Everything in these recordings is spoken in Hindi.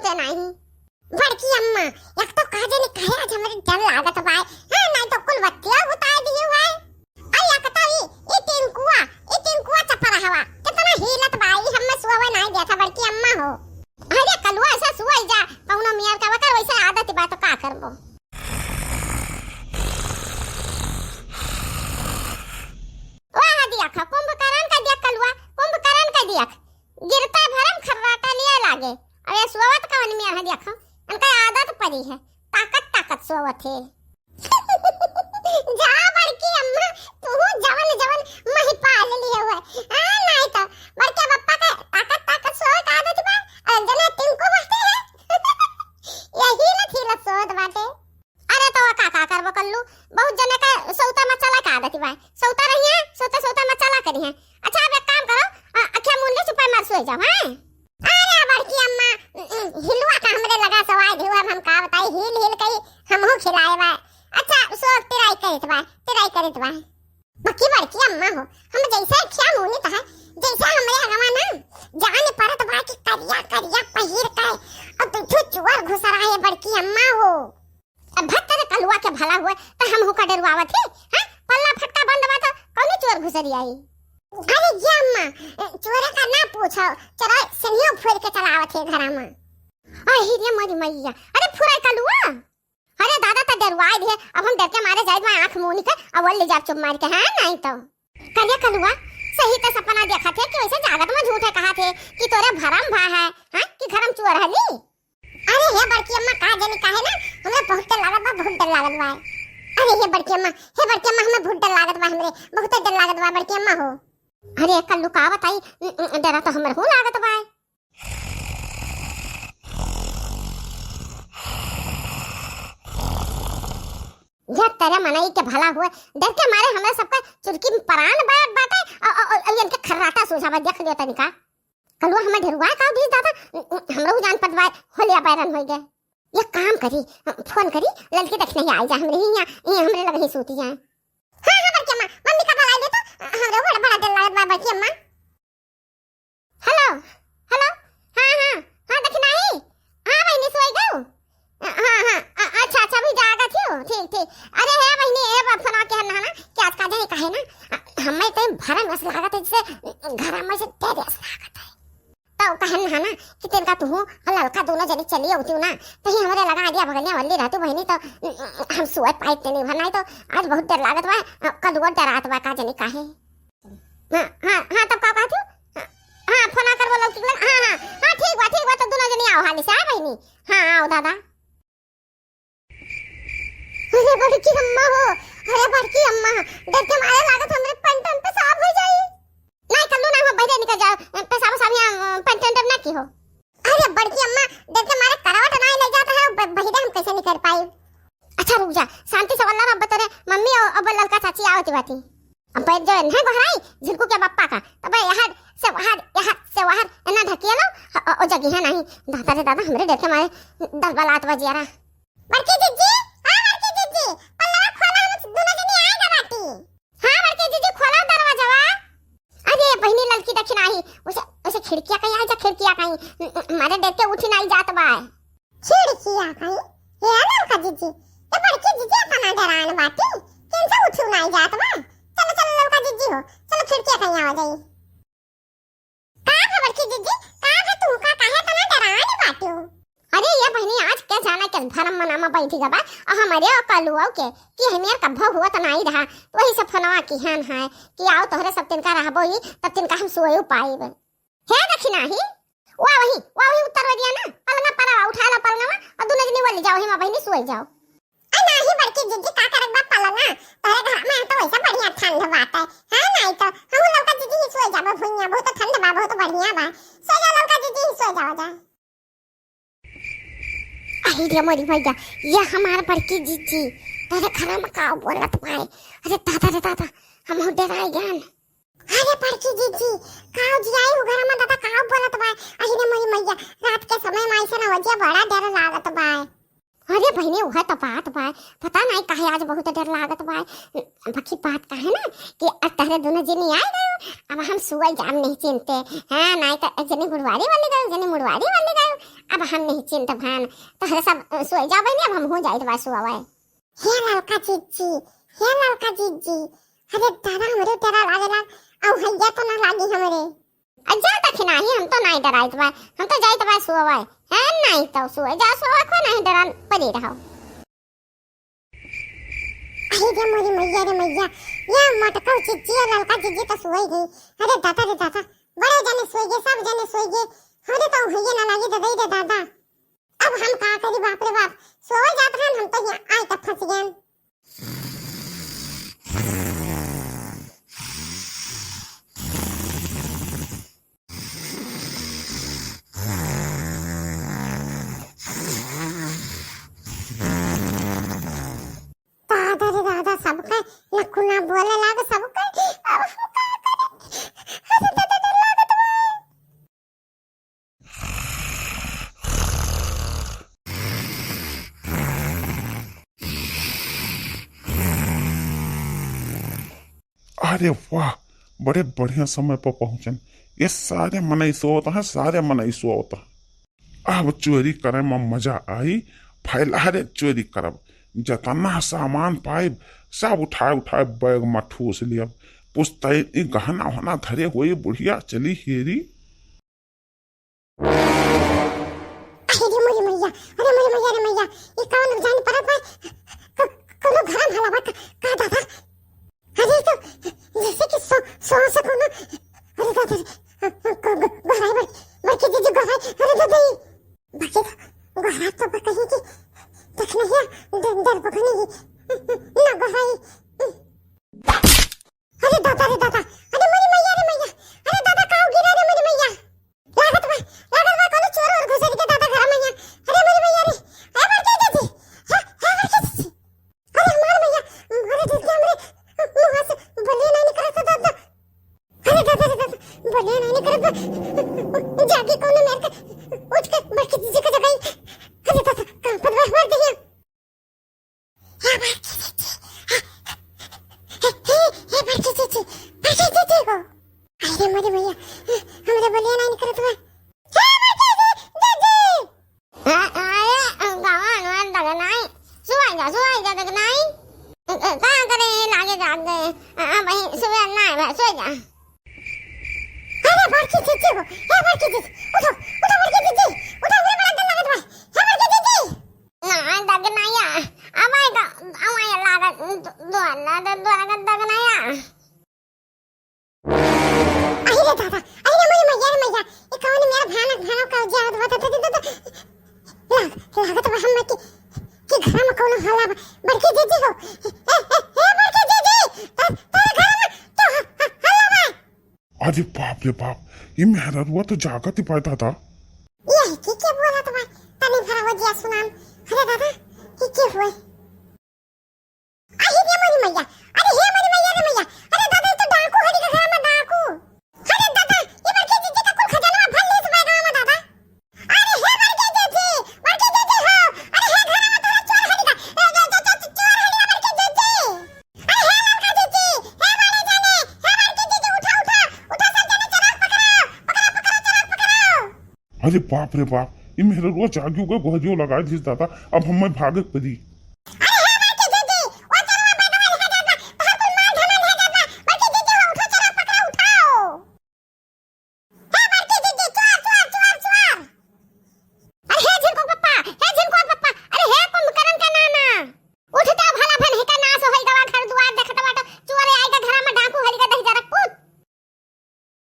सोते नहीं। बड़की अम्मा एक तो काजे ने कहे आज हमरे डर लागत बा। हां नहीं तो कुल बत्तियां बुता दिए हुआ। अरे एक तो ई टिंकुआ चपरा हवा कितना हिलत बाई हम सुवे नहीं देखा बड़की अम्मा हो। अरे कलवा ऐसा सुई जा कौनो मियां का वकर वैसे आदत बा तो का करबो। वाह दिया खा कुंभकर्ण का दिया कलवा कुंभकर्ण का दिया गिरता भरम खर्राटा लिया लागे। अरे सुवत कौन मियां है देखो उनका आदत पड़ी है ताकत सोवत है। जा बड़की अम्मा तू जवन महिपाल लिए हुए हां नहीं तो बड़के पप्पा का ताकत सोवत आदत बा और जना टिंकू बसते है यही न थी सोवत बाटे। अरे तो का करबो कल्लू बहुत जने का सौता मचला का आदत बा सौता रही है सोता मचला करी है। अच्छा अब एक काम करो अखियां मुंडे सुपर मार सोई जाओ। हां अरे बड़की अम्मा हिलवा का हमरे लगा सवाई धुआ हम का बताई हिल कई हमहु खिलाए बा। अच्छा सो तेराई करत बा बाकी बड़की अम्मा हो हम जैसे क्या मुनी ता जैसे हमरे हगवा ना जाने परत बा कि करिया पहिर के अब तो चुवर घुस रहा है बड़की अम्मा हो। अब भत्तर कलुआ के भला हुए तो हम होका डरवावत है। हां पल्ला फटका बंद बा तो कौन चोर घुसरी आई। अरे ये अम्मा चोर का ना पूछो चलो सनियो फोड़ के चलावत है घरा में। अरे रे मरी मैया अरे फुराई कलुआ अरे दादा तो डरवाई दे अब हम डर के मारे जाए मैं आंख मुनी के अवल ले जा चुप मार के। हां नहीं तो करिया कलुआ सही तो सपना देखा थे कि वैसे जागत में झूठे कहा थे कि तोरे भरम भा है। हां कि घरम चोर है नी। अरे ये बड़की अम्मा का जनी काहे ना हमें बहुत डर लागत बा। अरे ये बड़की अम्मा हमें बहुत डर लागत बा हमरे बहुत डर लागत बा बड़की अम्मा हो। अरे कल्लू का बताई डरा तो हमर हो लागत बा। ये तेरे मनाई के भला हुए डर के मारे हमरा सबका चुरकी प्राण बाटे और इनके खर्राटा सोझावा देख लियो तनिका कलवा हमें ढेरुआ का भी दादा हमरो जान पटवा होलिया बैरन हो गए। ये काम करी फोन करी लड़की देखने ही आई जा हमरे ही हमरे लगे ही सूती है। हां बड़की अम्मा मम्मी का भलाई दे तो हमरो बड़ा डर लागत बा बड़की अम्मा। हेलो हां देखना ही हां बहनी सोई गयो। हां अच्छा भी जागा थियो ठीक अरे है बहनी ए बाप सुना के ना क्या आज का जाए कहे ना हमें तो भरन बस लागत है जैसे घर में से तेरे लागत है तो कहन है ना कि तेरे का तू लड़का दोनों जने चली होती ना कहीं हमारे लगा दिया भगनिया वाली रहती बहनी तो हम सुअ पाइते नहीं भरना तो आज बहुत डर लागत बा कदुआ डरात बा का जने काहे। हां तब का कहती हां फोन कर बोलो कि हां ठीक बा तो दोनों जने आओ हाली से बहनी। हां आओ दादा। अरे बड़की अम्मा हो डर के मारे लागत हमरे पंटन पे साफ हो जाई। नहीं कल्लू ना हो बहरे निकल जाओ पेशाब साबिया पंटन ना की हो। अरे बड़की अम्मा डर के मारे करावट नहीं ले जाता है बहरे हम कैसे निकल पाई। अच्छा रुक जा शांति से वल्ला रब तोरे मम्मी और अब लड़का चाची आवती बाती अब जो है घराई झुलकू के पप्पा का तब यहाँ से वहां ना ढकिया लो ओ जगह है नहीं दादा रे दादा हमरे डर के मारे 10 बालात बजियारा। बड़की जीजी पल्ला खोला हम दोनों जने आएगा बाटी। हां बड़की जीजी खोला दरवाजा वा। अरे बहनी लड़की देखी नहीं उसे खिड़कियां कहीं आ जा खिड़कियां कहीं मारे डर के उठी नहीं जात बा। खिड़कियां कहीं ये ना का जीजी ये बड़की जीजी अपना डरान बाटी कैसे उठी नहीं जात बा। चलो लड़का जीजी हो चलो खिड़कियां कहीं आ जाई। का है बड़की जीजी का है तू का काहे तना डरान बाटी। अरे ये बहनी आज क्या जाना के धर्म मनामा बैठी गबा और हमारे कलुआ के कि हमेर कब्बा हुआ त नहीं रहा वही सब फनवा की हान है कि आओ तोहरे सब तिनका रहबो ही तब तिनका हम सोए पाइब है दक्षिणा ही वही उत्तर दिया ना पलना परा उठा लो पलना और दोनों जनी वाली जाओ ही बहनी सोए जाओ। आ नहीं बड़की जीजी का करक बा पलना तोरे घर में तो वैसा बढ़िया ठंड बात है। हां नहीं तो हम लड़का जीजी ही सोए जाबो भुइया बहुत ठंड बा बहुत बढ़िया बा सो जा लड़का जीजी ही सोए जाओ जा। अरे रे मोरी भैया ये हमार बड़की जीजी तेरे घर में का बोलत पाए। अरे दादा हम हो डराई ज्ञान। अरे बड़की जीजी काऊ जी आई हो घर में दादा का बोलत बा। अरे रे मोरी मैया रात के समय में ऐसा ना हो जा बड़ा डर लागत बा। अरे बहनी वह तो बात बा पता नहीं काहे आज बहुत डर लागत बा। बाकी बात काहे ना कि अतरे दोनों जनी आए गए अब हम सुई जाम नहीं चिंते। हां नहीं तो एक जनी गुड़वारी वाली गए जनी मुड़वारी वाली गए अब हम नहीं चिंत भान तो हर सब सोई जाबे ने अब हम हो जाए तो बस सुआवे। हे ललका जीजी, हे ललका जीजी, अरे डरा हमरे डरा लागेला औ हैया तो ना लागी हमरे। अजा तक नहीं हम तो नहीं डराइत बा, हम तो जाइत बा सुआवे है नहीं तो सुए जा सुआ को नहीं डरा पड़ी रहो। अरे रे मोरी मैया रे मैया, ये मटका जीजी ललका जीजी तो सोई गई। अरे दादा रे दादा, बड़े जने सोई गए, सब जने सोई गए, हरे तो हैया ना लागी दे रे दादा। अब हम का करी बाप रे बाप, सोए जात हन हम तो यहाँ आए तक फंस गए। दादा रे दादा सबका नकुना बोले लाग सबका अब हम का करे। अरे दादा डर लागत बा। अरे वाह, बड़े बढ़िया समय पर पहुंचन। ये सारे मनई सोता है, सारे मनई सोता। अब चोरी करे में मजा आई, फैलारे चोरी करब, जतना सामान पाइब सब उठाए उठाए बैग में ठूस लिया। पुस्तै गहना होना धरे हुए बुढ़िया चली हेरी। अरे मोरी मैया, अरे मोरी मैया रे मैया, ये कौन जान परत बा, कोनो घरम हलावा का दादा। अरे तो जैसे कि सो सको ना। अरे दादा गहराई बड़की दीदी गहराई, अरे दादा बाकी गहरा तो कहीं की देख नहीं डर पकड़ने ना गहराई। अरे दादा रे दादा, अरे मोरी मैया रे मैया, अरे दादा काऊ गिरा रे मोरी मैया। लागत बा कोनो चोर और घुस के दादा घर में। अरे मोरी मैया रे, अरे बड़की दीदी, हां बड़की दीदी, अरे मार मैया, अरे दीदी हमरे मुंह से बोले नहीं निकलता दादा। अरे दादा रे दादा, बोले नहीं निकलता, जाके कौन मेरे के उठ के बड़की दीदी को जगाई। अरे दादा कहां पर मार दिया। हां बड़की दीदी, हे बड़की दीदी, बड़की दीदी को। अरे मोरी मैया, हमरे बोले नहीं निकलता। हे बड़की दीदी, अरे गावन दग नहीं सुई जा दग नहीं का करे लागे जाग गए। भाई सुबह ना सो जा। अरे बड़की दीदी को, हे बड़की दीदी, उठो उठो बड़की दीदी, उठो मेरे बड़ा डर लगत बा। हे बड़की दीदी, ना दग नहीं आ, अमाय लागत दोना दग नहीं आ। अरे दादा, अरे मोरी मैया रे मैया, ये कौन मेरा भानक का जाद बता दादा। लागत बा हम कि घर में कौन हला बड़की दीदी को। हे बड़की दीदी, तेरे घर में तो हला बा। अरे बाप रे बाप, ये मेहररुआ तो जागत ही पाता था। ये की क्या बोला तो भाई, तनी भरा वजिया सुनाम। अरे दादा की क्या हुआ। अरे ये मोरी मैया, अरे हे मोरी मैया रे मैया, अरे दादा ये तो डाकू हरी के घर में डाकू। अरे दादा ये बड़की दीदी का कुल खजाना भर ले सुबह गांव में दादा। अरे हे बड़की दीदी हो, अरे हे घर में तोरा चोर हरी का चोर हरी का बड़की दीदी। अरे हे लड़का दीदी, हे बड़े जाने, हे बड़की दीदी उठा सब जाने चराग पकड़ो चराग। अरे बाप रे बाप, ये मेहररुआ जागी गए, गोहजियो लगाए दिस दादा। अब हमें भागे पड़ी।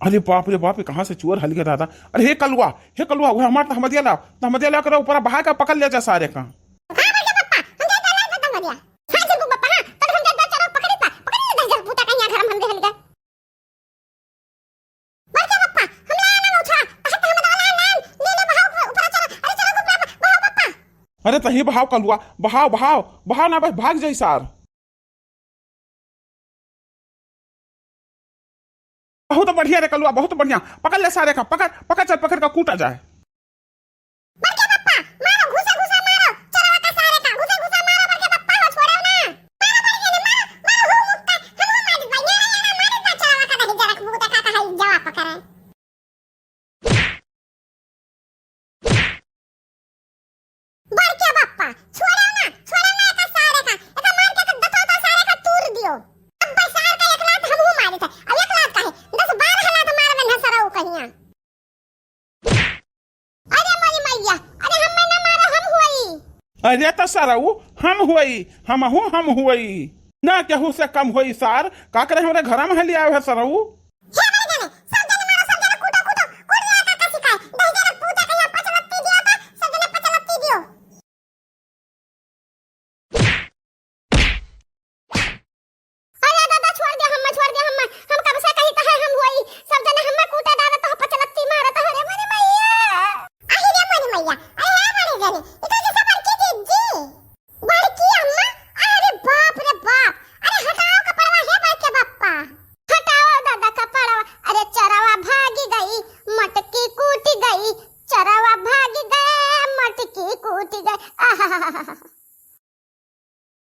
अरे बाप रे बाप, कहाँ से चोर हल गया दादा। अरे हे कलुआ वो हमारा तहमदिया ला कर ऊपर बहा का पकड़ ले जा सारे का। अरे तही बहाव कलुआ, बहाव ना बस भाग जाई सार। बहुत बढ़िया रे कलुआ, बहुत बढ़िया, पकड़ ले सारे का, पकड़ का कूटा जाए। अरे तो सरऊ हम हुई हम हुई ना केहू से कम हुई सार का करे हमारे घर में लिया है सरऊ हे मरे जाने सब जने मारो सब जने कूटो कूटो कूट दिया काका सिखाए दही जने पूजा के यहाँ पचलत्ती दिया था सब जने पचलत्ती दियो अरे दादा छोड़ दे हम कब से कही तो है हम होई सब जने हम कूटे दादा तो पचलत्ती मारा तो अरे मरे मैया अरे रे मरे मैया अरे मरे जाने इतो जैसे बड़की जी बड़की अम्मा अरे बाप रे बाप अरे हटाओ कपड़वा हे बड़के बाप्पा हटाओ दादा कपड़वा अरे चरवा भागी गई मटकी कूटी गई चरवा भागी गए मटकी कूटी गई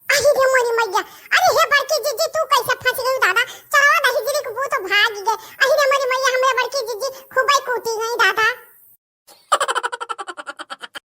अरे रे मोरी मैया अरे हे बड़की जीजी तू कैसे फंस गई दादा चरवा दही गिरी को तो भाग गए अरे रे मोरी मैया हमें बड़की जीजी खूब ही कूटी गई दादा